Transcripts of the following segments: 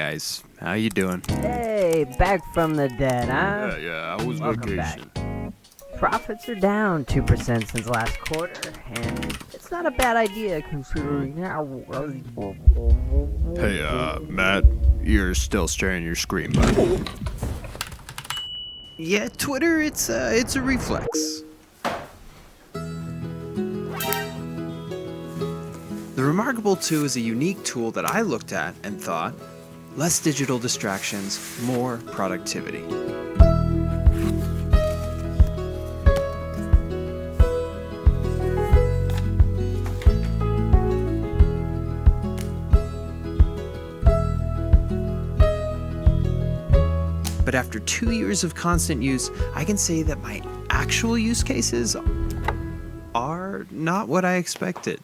guys. How you doing? Hey, back from the dead, huh? Yeah, I was Welcome vacation. back. Profits are down 2% since last quarter, and it's not a bad idea considering how... Hey, Matt, you're still staring at your screen, bud. Yeah, Twitter, it's a reflex. The Remarkable 2 is a unique tool that I looked at and thought, less digital distractions, more productivity. But after 2 years of constant use, I can say that my actual use cases are not what I expected.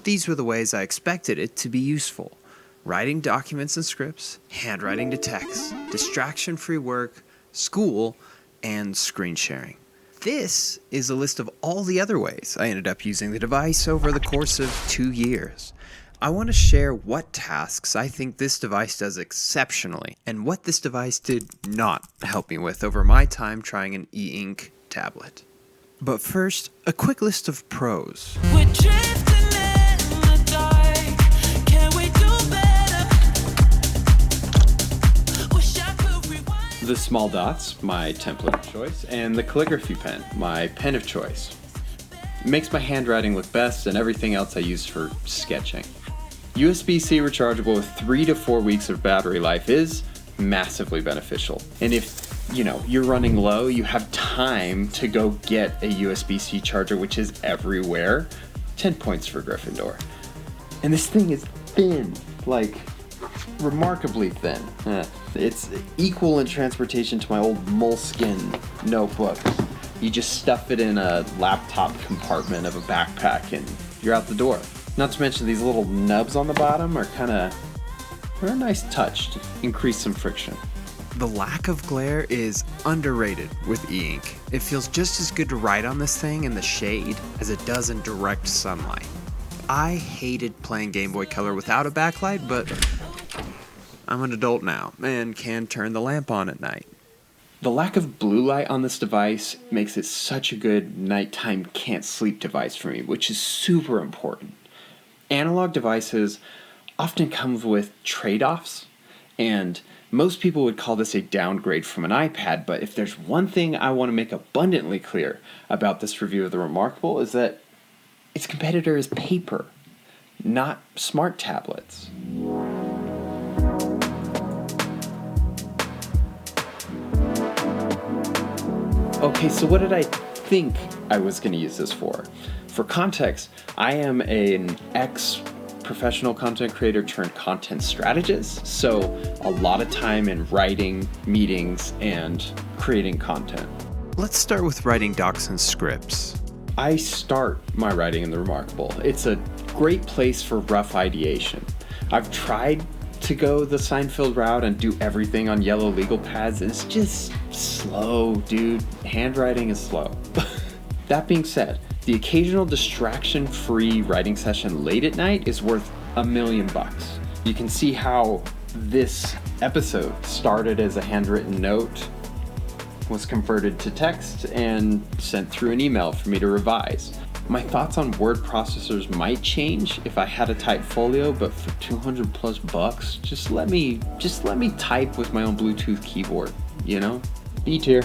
These were the ways I expected it to be useful. Writing documents and scripts, handwriting to text, distraction-free work, school, and screen sharing. This is a list of all the other ways I ended up using the device over the course of 2 years. I want to share what tasks I think this device does exceptionally and what this device did not help me with over my time trying an e-ink tablet. But first, a quick list of pros. We're drifting in the dark. Can we do better? Wish I could rewind. The small dots, my template of choice, and the calligraphy pen, my pen of choice. It makes my handwriting look best and everything else I use for sketching. USB-C rechargeable with 3 to 4 weeks of battery life is massively beneficial. And if you're running low, you have time to go get a USB-C charger, which is everywhere. 10 points for Gryffindor. And this thing is thin, like remarkably thin. It's equal in transportation to my old moleskin notebook. You just stuff it in a laptop compartment of a backpack and you're out the door. Not to mention these little nubs on the bottom are a nice touch to increase some friction. The lack of glare is underrated with e-ink. It feels just as good to write on this thing in the shade as it does in direct sunlight. I hated playing Game Boy Color without a backlight, but I'm an adult now and can turn the lamp on at night. The lack of blue light on this device makes it such a good nighttime can't sleep device for me, which is super important. Analog devices often come with trade-offs, and most people would call this a downgrade from an iPad, but if there's one thing I want to make abundantly clear about this review of the Remarkable is that its competitor is paper, not smart tablets. Okay, so what did I think I was going to use this for? For context, I am an ex-professional content creator turned content strategist, so a lot of time in writing, meetings, and creating content. Let's start with writing docs and scripts. I start my writing in the Remarkable. It's a great place for rough ideation. I've tried to go the Seinfeld route and do everything on yellow legal pads, and it's just slow, dude. Handwriting is slow. That being said, the occasional distraction-free writing session late at night is worth $1 million. You can see how this episode started as a handwritten note, was converted to text, and sent through an email for me to revise. My thoughts on word processors might change if I had a type folio, but for $200+, just let me type with my own Bluetooth keyboard, B tier.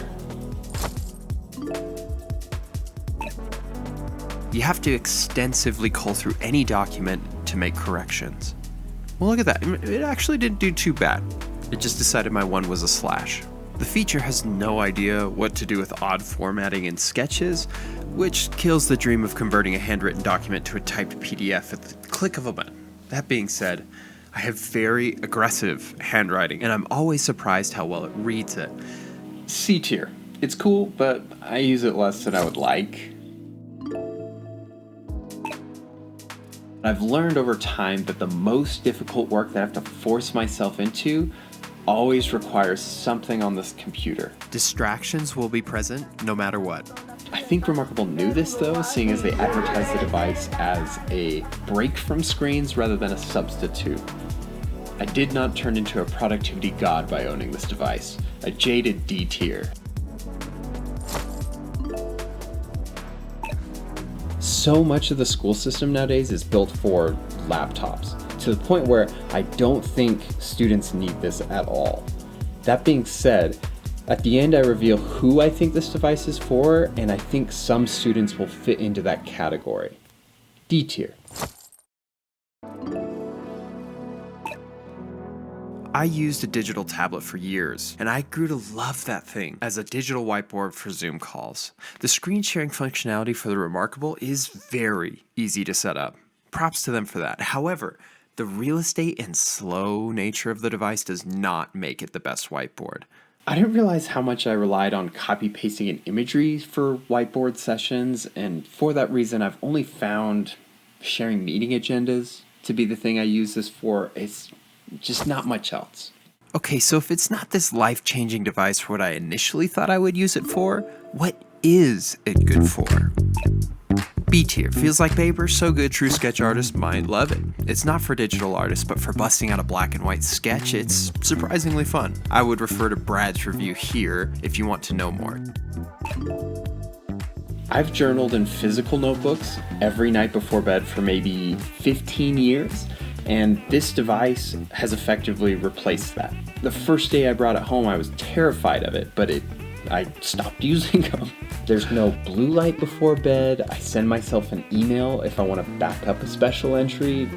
You have to extensively cull through any document to make corrections. Well, look at that. It actually didn't do too bad. It just decided my one was a slash. The feature has no idea what to do with odd formatting in sketches, which kills the dream of converting a handwritten document to a typed PDF at the click of a button. That being said, I have very aggressive handwriting, and I'm always surprised how well it reads it. C tier. It's cool, but I use it less than I would like. I've learned over time that the most difficult work that I have to force myself into always requires something on this computer. Distractions will be present no matter what. I think Remarkable knew this though, seeing as they advertised the device as a break from screens rather than a substitute. I did not turn into a productivity god by owning this device. A jaded D tier. So much of the school system nowadays is built for laptops, to the point where I don't think students need this at all. That being said, at the end I reveal who I think this device is for, and I think some students will fit into that category. D tier. I used a digital tablet for years, and I grew to love that thing as a digital whiteboard for Zoom calls. The screen sharing functionality for the Remarkable is very easy to set up. Props to them for that. However, the real estate and slow nature of the device does not make it the best whiteboard. I didn't realize how much I relied on copy-pasting an imagery for whiteboard sessions, and for that reason I've only found sharing meeting agendas to be the thing I use this for. It's just not much else. Okay, so if it's not this life-changing device for what I initially thought I would use it for, what is it good for? B tier. Feels like paper, so good true sketch artists might love it. It's not for digital artists, but for busting out a black and white sketch, it's surprisingly fun. I would refer to Brad's review here if you want to know more. I've journaled in physical notebooks every night before bed for maybe 15 years, and this device has effectively replaced that. The first day I brought it home, I was terrified of it, but I stopped using them. There's no blue light before bed. I send myself an email if I want to back up a special entry.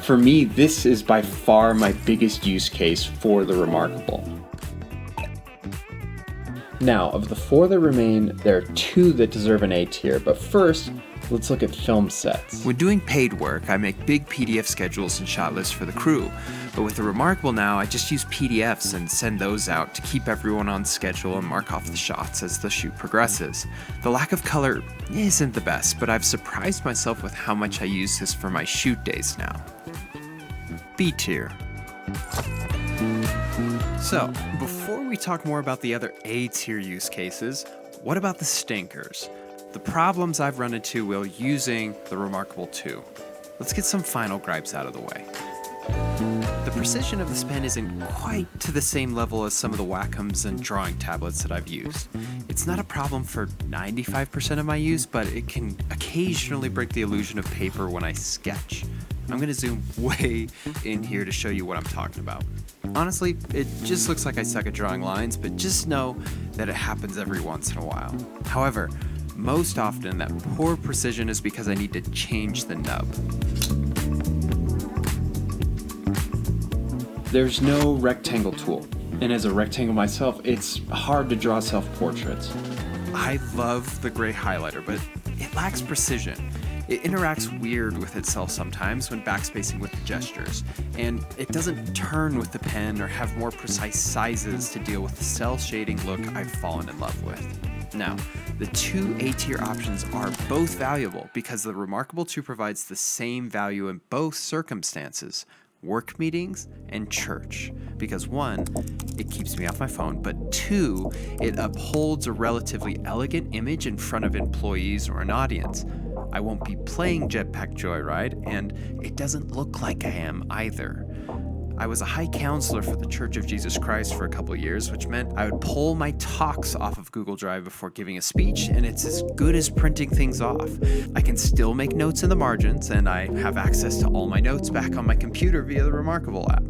For me, this is by far my biggest use case for the Remarkable. Now, of the 4 that remain, there are 2 that deserve an A tier, but first, let's look at film sets. When doing paid work, I make big PDF schedules and shot lists for the crew. But with the Remarkable now, I just use PDFs and send those out to keep everyone on schedule and mark off the shots as the shoot progresses. The lack of color isn't the best, but I've surprised myself with how much I use this for my shoot days now. B tier. So, before we talk more about the other A tier use cases, what about the stinkers? The problems I've run into while using the Remarkable 2. Let's get some final gripes out of the way. The precision of this pen isn't quite to the same level as some of the Wacoms and drawing tablets that I've used. It's not a problem for 95% of my use, but it can occasionally break the illusion of paper when I sketch. I'm going to zoom way in here to show you what I'm talking about. Honestly, it just looks like I suck at drawing lines, but just know that it happens every once in a while. However, most often that poor precision is because I need to change the nub. There's no rectangle tool, and as a rectangle myself, it's hard to draw self-portraits. I love the gray highlighter, but it lacks precision. It interacts weird with itself sometimes when backspacing with the gestures, and it doesn't turn with the pen or have more precise sizes to deal with the cell shading look I've fallen in love with. Now, the 2 A-tier options are both valuable because the Remarkable 2 provides the same value in both circumstances, work meetings and church. Because 1, it keeps me off my phone, but 2, it upholds a relatively elegant image in front of employees or an audience. I won't be playing Jetpack Joyride, and it doesn't look like I am either. I was a high counselor for the Church of Jesus Christ for a couple of years, which meant I would pull my talks off of Google Drive before giving a speech, and it's as good as printing things off. I can still make notes in the margins, and I have access to all my notes back on my computer via the Remarkable app.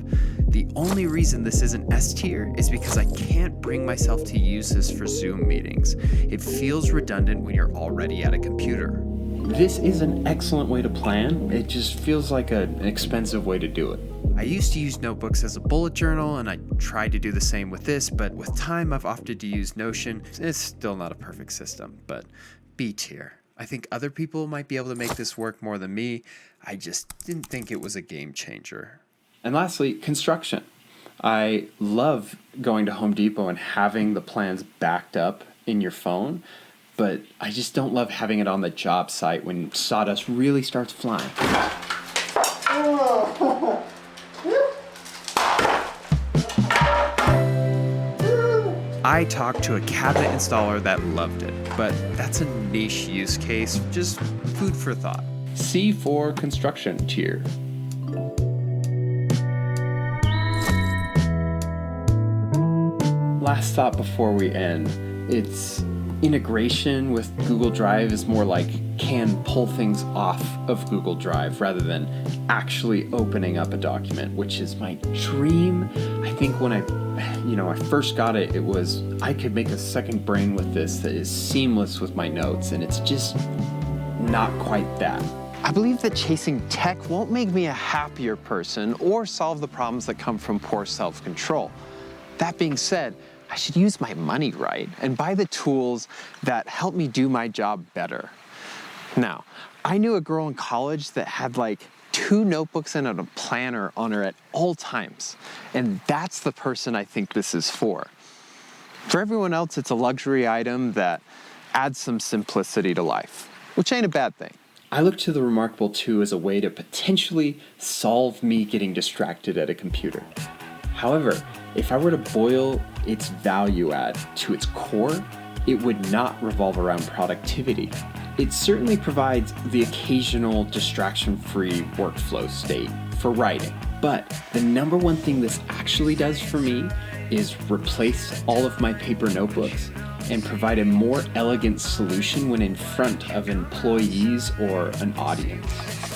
The only reason this isn't S tier is because I can't bring myself to use this for Zoom meetings. It feels redundant when you're already at a computer. This is an excellent way to plan. It just feels like an expensive way to do it. I used to use notebooks as a bullet journal, and I tried to do the same with this, but with time I've opted to use Notion. It's still not a perfect system, but B tier. I think other people might be able to make this work more than me. I just didn't think it was a game changer. And lastly, construction. I love going to Home Depot and having the plans backed up in your phone, but I just don't love having it on the job site when sawdust really starts flying. I talked to a cabinet installer that loved it, but that's a niche use case, just food for thought. C for construction tier. last thought before we end. Its integration with Google Drive is more like can pull things off of Google Drive rather than actually opening up a document, which is my dream. I think when I first got it, it was I could make a second brain with this that is seamless with my notes, and it's just not quite that. I believe that chasing tech won't make me a happier person or solve the problems that come from poor self-control. That being said, I should use my money right and buy the tools that help me do my job better. Now, I knew a girl in college that had like 2 notebooks and a planner on her at all times, and that's the person I think this is for. For everyone else, it's a luxury item that adds some simplicity to life, which ain't a bad thing. I look to the Remarkable 2 as a way to potentially solve me getting distracted at a computer. However, if I were to boil its value add to its core, it would not revolve around productivity. It certainly provides the occasional distraction-free workflow state for writing. But the number one thing this actually does for me is replace all of my paper notebooks and provide a more elegant solution when in front of employees or an audience.